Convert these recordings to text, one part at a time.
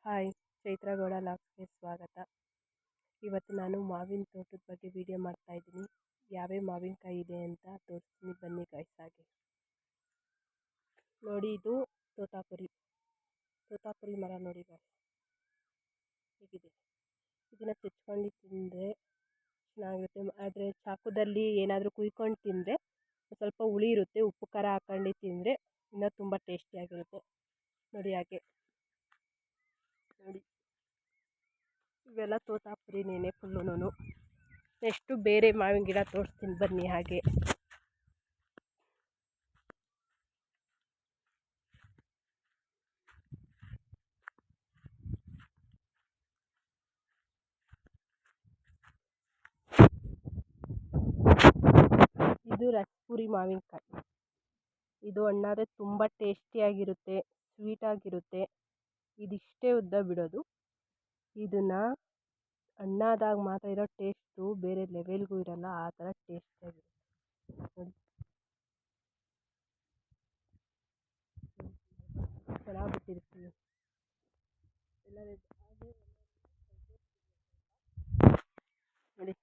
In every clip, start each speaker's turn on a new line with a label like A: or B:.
A: Hi, Chaitra Gowda ಲಾಗ್ಸ್ಗೆ ಸ್ವಾಗತ. ಇವತ್ತು ನಾನು ಮಾವಿನ ತೋಟದ ಬಗ್ಗೆ ವಿಡಿಯೋ ಮಾಡ್ತಾಯಿದ್ದೀನಿ. ಯಾವ್ಯಾವ ಮಾವಿನಕಾಯಿ ಇದೆ ಅಂತ ತೋರಿಸ್ತೀನಿ, ಬನ್ನಿ ಗಾಯ್ಸ್. ಹಾಗೆ ನೋಡಿ, ಇದು ತೋತಾಪುರಿ ಮರ ನೋಡಿ ಗಾಯ್ಸ್, ಹೇಗಿದೆ. ಇದನ್ನು ಚುಚ್ಕೊಂಡು ತಿಂದರೆ ಚೆನ್ನಾಗಿರುತ್ತೆ. ಆದರೆ ಚಾಕುದಲ್ಲಿ ಏನಾದರೂ ಕುಯ್ಕೊಂಡು ತಿಂದರೆ ಸ್ವಲ್ಪ ಹುಳಿ ಇರುತ್ತೆ. ಉಪ್ಪು ಖಾರ ಹಾಕೊಂಡು ತಿಂದರೆ ಇನ್ನೂ ತುಂಬ ಟೇಸ್ಟಿಯಾಗಿರುತ್ತೆ. ನೋಡಿ, ಹಾಗೆ ನೋಡಿ, ಇವೆಲ್ಲ ತೋತಾಪುರಿನೇನೆ ಫುಲ್ಲುನು. ನೆಕ್ಸ್ಟು ಬೇರೆ ಮಾವಿನ ಗಿಡ ತೋರಿಸ್ತೀನಿ ಬನ್ನಿ. ಹಾಗೆ ಇದು ರಸಪುರಿ ಮಾವಿನಕಾಯಿ. ಇದು ಹಣ್ಣಾದರೆ ತುಂಬ ಟೇಸ್ಟಿಯಾಗಿರುತ್ತೆ, ಸ್ವೀಟಾಗಿರುತ್ತೆ. ಇದಿಷ್ಟೇ ಉದ್ದ ಬಿಡೋದು. ಇದನ್ನು ಹಣ್ಣಾದಾಗ ಮಾತ್ರ ಇರೋ ಟೇಸ್ಟು ಬೇರೆ ಲೆವೆಲ್ಗೂ ಇರಲ್ಲ, ಆ ಥರ ಟೇಸ್ಟಿಯಾಗಿರುತ್ತೆ. ನೋಡಿ, ಚೆನ್ನಾಗಿ ಬಿಟ್ಟಿರ್ತೀವಿ ಎಲ್ಲ ನೋಡಿ.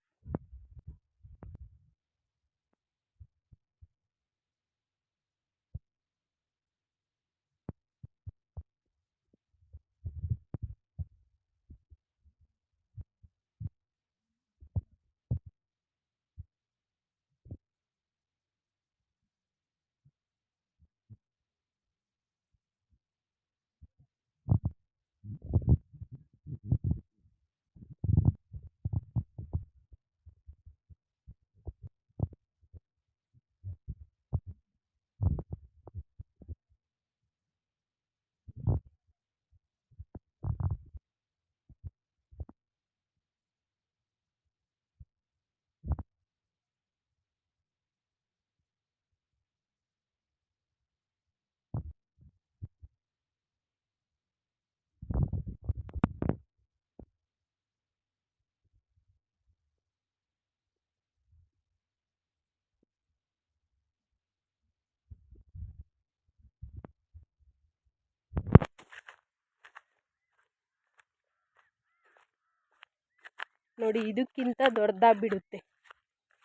A: ನೋಡಿ, ಇದಕ್ಕಿಂತ ದೊಡ್ಡದಾಗಿ ಬಿಡುತ್ತೆ.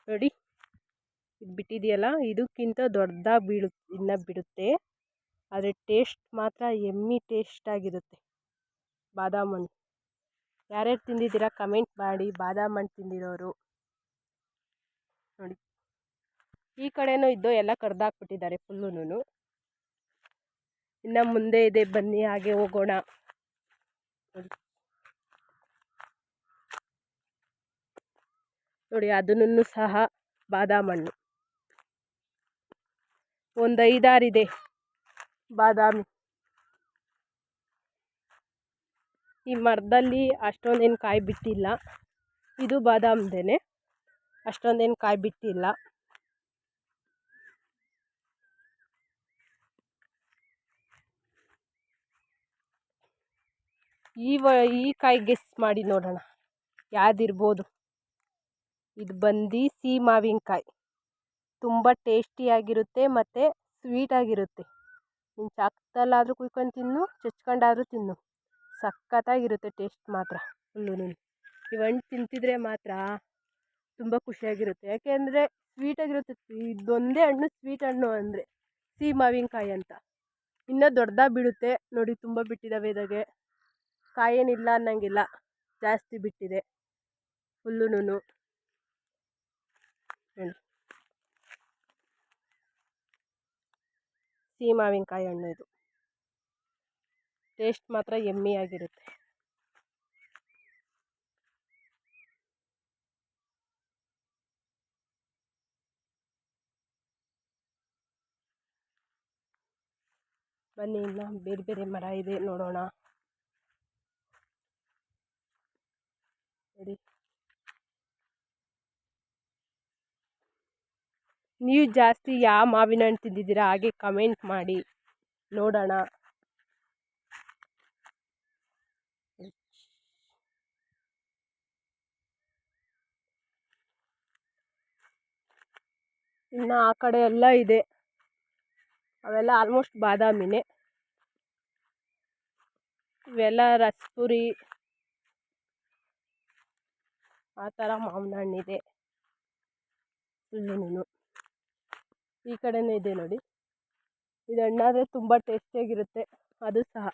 A: ನೋಡಿ, ಇದು ಬಿಟ್ಟಿದೆಯಲ್ಲ, ಇದಕ್ಕಿಂತ ದೊಡ್ಡದಾಗಿ ಇನ್ನು ಬಿಡುತ್ತೆ. ಆದರೆ ಟೇಸ್ಟ್ ಮಾತ್ರ ಎಮ್ಮಿ ಟೇಸ್ಟಾಗಿರುತ್ತೆ. ಬಾದಾಮ್ ಹಣ್ಣು ಯಾರ್ಯಾರು ತಿಂದಿದ್ದೀರಾ ಕಮೆಂಟ್ ಮಾಡಿ, ಬಾದಾಮ್ ಹಣ್ಣು ತಿಂದಿರೋರು. ನೋಡಿ, ಈ ಕಡೆನೂ ಇದ್ದು ಎಲ್ಲ ಕಡ್ದಾಕ್ಬಿಟ್ಟಿದ್ದಾರೆ ಫುಲ್ಲುನು. ಇನ್ನು ಮುಂದೆ ಇದೆ, ಬನ್ನಿ ಹಾಗೆ ಹೋಗೋಣ. ನೋಡಿ, ಅದನ್ನು ಸಹ ಬಾದಾಮ್ ಹಣ್ಣು. ಒಂದು 5-6 ಇದೆ ಬಾದಾಮಿ. ಈ ಮರದಲ್ಲಿ ಅಷ್ಟೊಂದೇನು ಕಾಯಿ ಬಿಟ್ಟಿಲ್ಲ. ಇದು ಬಾದಾಮ್ದೇನೆ, ಅಷ್ಟೊಂದೇನು ಕಾಯಿ ಬಿಟ್ಟಿಲ್ಲ. ಈ ಕಾಯಿ ಗೆಸ್ ಮಾಡಿ ನೋಡೋಣ ಯಾವ್ದಿರ್ಬೋದು. ಇದು ಬಂದು ಸಿಹಿ ಮಾವಿನಕಾಯಿ. ತುಂಬ ಟೇಸ್ಟಿಯಾಗಿರುತ್ತೆ ಮತ್ತು ಸ್ವೀಟಾಗಿರುತ್ತೆ. ನೀನು ಚಾಕದಲ್ಲಾದರೂ ಕುಯ್ಕೊಂಡು ತಿನ್ನು, ಚಚ್ಕೊಂಡಾದರೂ ತಿನ್ನು, ಸಖತ್ತಾಗಿರುತ್ತೆ ಟೇಸ್ಟ್ ಮಾತ್ರ ಫುಲ್ಲುನು. ಇವು ಹಣ್ಣು ತಿಂತಿದ್ರೆ ಮಾತ್ರ ತುಂಬ ಖುಷಿಯಾಗಿರುತ್ತೆ. ಯಾಕೆಂದರೆ ಸ್ವೀಟಾಗಿರುತ್ತೆ. ಇದೊಂದೇ ಹಣ್ಣು ಸ್ವೀಟ್ ಹಣ್ಣು ಅಂದರೆ ಸಿಹಿ ಮಾವಿನಕಾಯಿ ಅಂತ. ಇನ್ನೂ ದೊಡ್ಡದಾಗಿ ಬಿಡುತ್ತೆ ನೋಡಿ, ತುಂಬ ಬಿಟ್ಟಿದ್ದಾವೆ. ಇದಾಗೆ ಕಾಯೇನಿಲ್ಲ ಅನ್ನಂಗಿಲ್ಲ, ಜಾಸ್ತಿ ಬಿಟ್ಟಿದೆ ಫುಲ್ಲುನು. ಸಿಹಿ ಮಾವಿನಕಾಯಿ ಹಣ್ಣು ಇದು. ಟೇಸ್ಟ್ ಮಾತ್ರ ಎಮ್ಮಿಯಾಗಿರುತ್ತೆ. ಬನ್ನಿ, ಇನ್ನು ಬೇರೆ ಬೇರೆ ಮರ ಇದೆ ನೋಡೋಣ. ನೋಡಿ, ನೀವು ಜಾಸ್ತಿ ಯಾವ ಮಾವಿನ ಹಣ್ಣು ತಿಂದಿದ್ದೀರಾ ಹಾಗೆ ಕಮೆಂಟ್ ಮಾಡಿ ನೋಡೋಣ. ಇನ್ನು ಆ ಕಡೆ ಎಲ್ಲ ಇದೆ, ಅವೆಲ್ಲ ಆಲ್ಮೋಸ್ಟ್ ಬಾದಾಮಿನೇ. ಇವೆಲ್ಲ ರಸಪುರಿ ಆ ಥರ ಮಾವಿನ ಹಣ್ಣಿದೆ ಫುಲ್ಲುನು. ಈ ಕಡೆನೇ ಇದೆ ನೋಡಿ, ಇದು ಹಣ್ಣಾದರೆ ತುಂಬ ಟೇಸ್ಟಿಯಾಗಿರುತ್ತೆ ಅದು ಸಹ.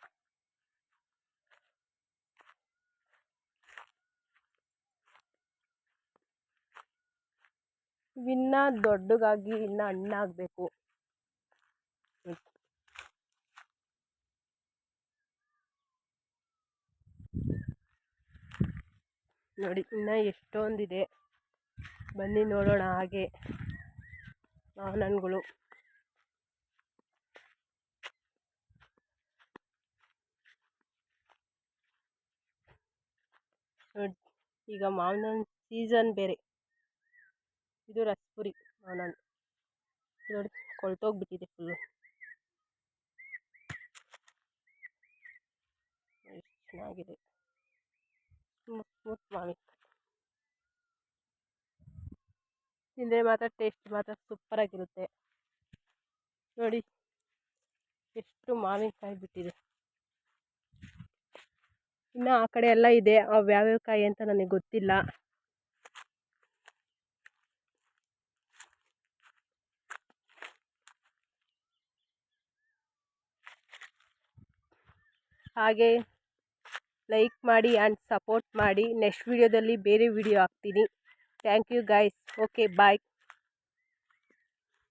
A: ಇವಿನ್ನ ದೊಡ್ಡಗಾಗಿ ಇನ್ನು ಹಣ್ಣಾಗಬೇಕು. ನೋಡಿ ಇನ್ನು ಎಷ್ಟೊಂದಿದೆ, ಬನ್ನಿ ನೋಡೋಣ ಹಾಗೆ ಮಾವಿನ ಹಣ್ಣುಗಳು. ನೋಡಿ ಈಗ ಮಾವಿನ ಹಣ್ಣು ಸೀಸನ್ ಬೇರೆ. ಇದು ರಸಪುರಿ ಮಾವಿನ ಹಣ್ಣು ನೋಡಿ, ಕೊಳ್ತೋಗ್ಬಿಟ್ಟಿದೆ ಫುಲ್ಲು. ಎಷ್ಟು ಚೆನ್ನಾಗಿದೆ, ಸ್ಮೂತ್ ಸ್ಮೂತ್ ಮಾವಿನಕಾಯಿ. ತಿಂದರೆ ಮಾತ್ರ ಟೇಸ್ಟ್ ಮಾತ್ರ ಸೂಪರಾಗಿರುತ್ತೆ. ನೋಡಿ ಎಷ್ಟು ಮಾವಿನಕಾಯಿ ಬಿಟ್ಟಿದೆ. ಇನ್ನು ಆ ಕಡೆ ಎಲ್ಲ ಇದೆ, ಅವು ಯಾವ್ಯಾವ ಕಾಯಿ ಅಂತ ನನಗೆ ಗೊತ್ತಿಲ್ಲ. ಹಾಗೆ ಲೈಕ್ ಮಾಡಿ ಆ್ಯಂಡ್ ಸಪೋರ್ಟ್ ಮಾಡಿ. ನೆಕ್ಸ್ಟ್ ವಿಡಿಯೋದಲ್ಲಿ ಬೇರೆ ವಿಡಿಯೋ ಹಾಕ್ತೀನಿ. Thank you guys. Okay bye.